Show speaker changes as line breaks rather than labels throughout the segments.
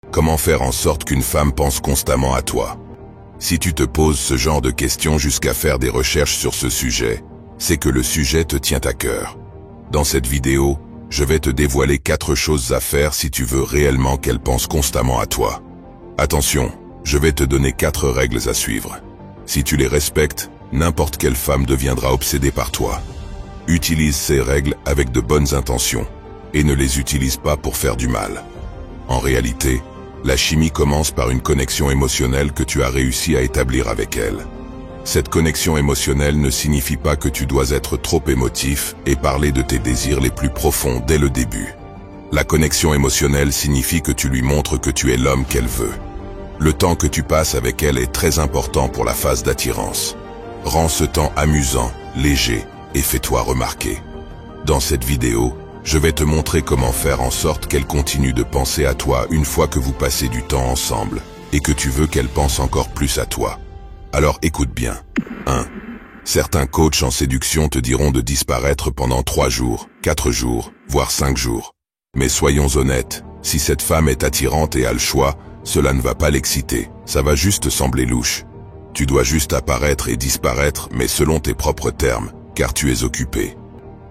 Comment faire en sorte qu'une femme pense constamment à toi? Si tu te poses ce genre de questions jusqu'à faire des recherches sur ce sujet, c'est que le sujet te tient à cœur. Dans cette vidéo, je vais te dévoiler 4 choses à faire si tu veux réellement qu'elle pense constamment à toi. Attention, je vais te donner 4 règles à suivre. Si tu les respectes, n'importe quelle femme deviendra obsédée par toi. Utilise ces règles avec de bonnes intentions et ne les utilise pas pour faire du mal. En réalité, la chimie commence par une connexion émotionnelle que tu as réussi à établir avec elle. Cette connexion émotionnelle ne signifie pas que tu dois être trop émotif et parler de tes désirs les plus profonds dès le début. La connexion émotionnelle signifie que tu lui montres que tu es l'homme qu'elle veut. Le temps que tu passes avec elle est très important pour la phase d'attirance. Rends ce temps amusant, léger et fais-toi remarquer. Dans cette vidéo, je vais te montrer comment faire en sorte qu'elle continue de penser à toi une fois que vous passez du temps ensemble et que tu veux qu'elle pense encore plus à toi. Alors écoute bien. 1. Certains coachs en séduction te diront de disparaître pendant 3 jours, 4 jours, voire 5 jours. Mais soyons honnêtes, si cette femme est attirante et a le choix, cela ne va pas l'exciter, ça va juste sembler louche. Tu dois juste apparaître et disparaître, mais selon tes propres termes, car tu es occupé.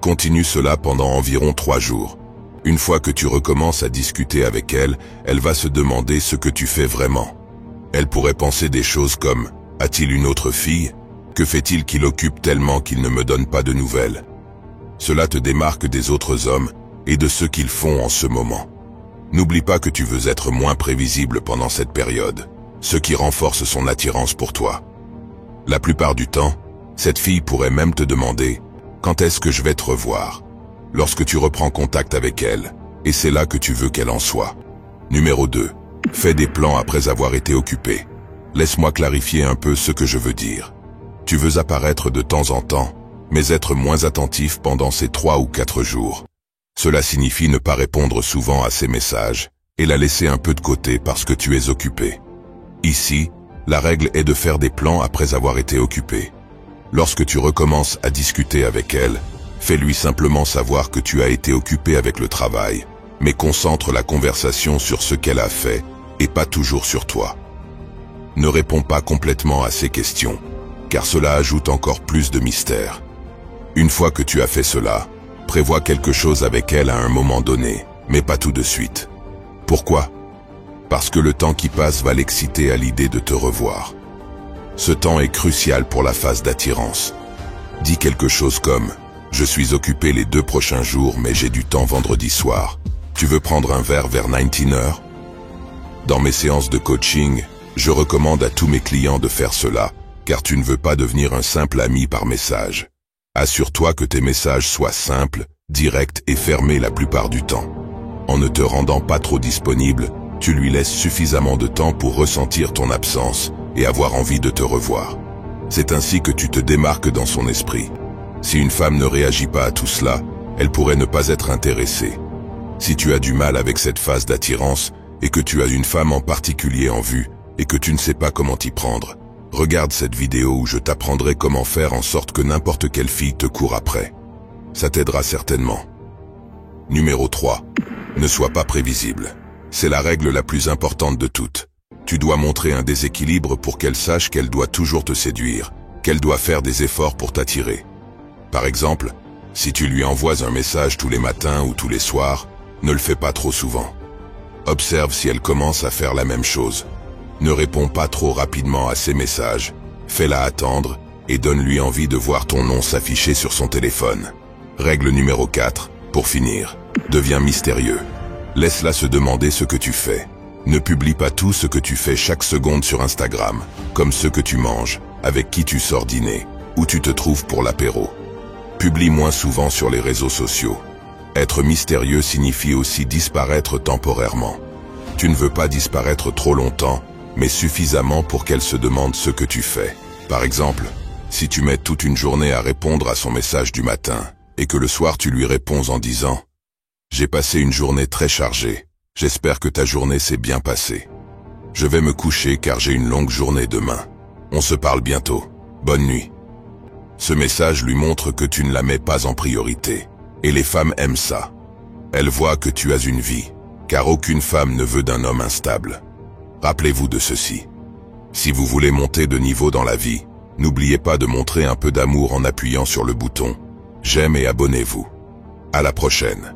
Continue cela pendant environ 3 jours. Une fois que tu recommences à discuter avec elle, elle va se demander ce que tu fais vraiment. Elle pourrait penser des choses comme « A-t-il une autre fille? Que fait-il qu'il occupe tellement qu'il ne me donne pas de nouvelles ?» Cela te démarque des autres hommes et de ce qu'ils font en ce moment. N'oublie pas que tu veux être moins prévisible pendant cette période, ce qui renforce son attirance pour toi. La plupart du temps, cette fille pourrait même te demander « Quand est-ce que je vais te revoir ?» lorsque tu reprends contact avec elle, et c'est là que tu veux qu'elle en soit. Numéro 2. Fais des plans après avoir été occupé. Laisse-moi clarifier un peu ce que je veux dire. Tu veux apparaître de temps en temps, mais être moins attentif pendant ces 3 ou 4 jours. Cela signifie ne pas répondre souvent à ses messages, et la laisser un peu de côté parce que tu es occupé. Ici, la règle est de faire des plans après avoir été occupé. Lorsque tu recommences à discuter avec elle, fais-lui simplement savoir que tu as été occupé avec le travail, mais concentre la conversation sur ce qu'elle a fait et pas toujours sur toi. Ne réponds pas complètement à ses questions, car cela ajoute encore plus de mystère. Une fois que tu as fait cela, prévois quelque chose avec elle à un moment donné, mais pas tout de suite. Pourquoi? Parce que le temps qui passe va l'exciter à l'idée de te revoir. Ce temps est crucial pour la phase d'attirance. Dis quelque chose comme « Je suis occupé les 2 prochains jours mais j'ai du temps vendredi soir. Tu veux prendre un verre vers 19h ?» Dans mes séances de coaching, je recommande à tous mes clients de faire cela, car tu ne veux pas devenir un simple ami par message. Assure-toi que tes messages soient simples, directs et fermés la plupart du temps. En ne te rendant pas trop disponible, tu lui laisses suffisamment de temps pour ressentir ton absence et avoir envie de te revoir. C'est ainsi que tu te démarques dans son esprit. Si une femme ne réagit pas à tout cela, elle pourrait ne pas être intéressée. Si tu as du mal avec cette phase d'attirance et que tu as une femme en particulier en vue et que tu ne sais pas comment t'y prendre, regarde cette vidéo où je t'apprendrai comment faire en sorte que n'importe quelle fille te court après. Ça t'aidera certainement. Numéro 3. Ne sois pas prévisible. C'est la règle la plus importante de toutes. Tu dois montrer un déséquilibre pour qu'elle sache qu'elle doit toujours te séduire, qu'elle doit faire des efforts pour t'attirer. Par exemple, si tu lui envoies un message tous les matins ou tous les soirs, ne le fais pas trop souvent. Observe si elle commence à faire la même chose. Ne réponds pas trop rapidement à ses messages, fais-la attendre et donne-lui envie de voir ton nom s'afficher sur son téléphone. Règle numéro 4, pour finir, deviens mystérieux. Laisse-la se demander ce que tu fais. Ne publie pas tout ce que tu fais chaque seconde sur Instagram, comme ce que tu manges, avec qui tu sors dîner, où tu te trouves pour l'apéro. Publie moins souvent sur les réseaux sociaux. Être mystérieux signifie aussi disparaître temporairement. Tu ne veux pas disparaître trop longtemps, mais suffisamment pour qu'elle se demande ce que tu fais. Par exemple, si tu mets toute une journée à répondre à son message du matin, et que le soir tu lui réponds en disant « J'ai passé une journée très chargée. J'espère que ta journée s'est bien passée. Je vais me coucher car j'ai une longue journée demain. On se parle bientôt. Bonne nuit. » Ce message lui montre que tu ne la mets pas en priorité. Et les femmes aiment ça. Elles voient que tu as une vie, car aucune femme ne veut d'un homme instable. Rappelez-vous de ceci. Si vous voulez monter de niveau dans la vie, n'oubliez pas de montrer un peu d'amour en appuyant sur le bouton « J'aime » et abonnez-vous. À la prochaine.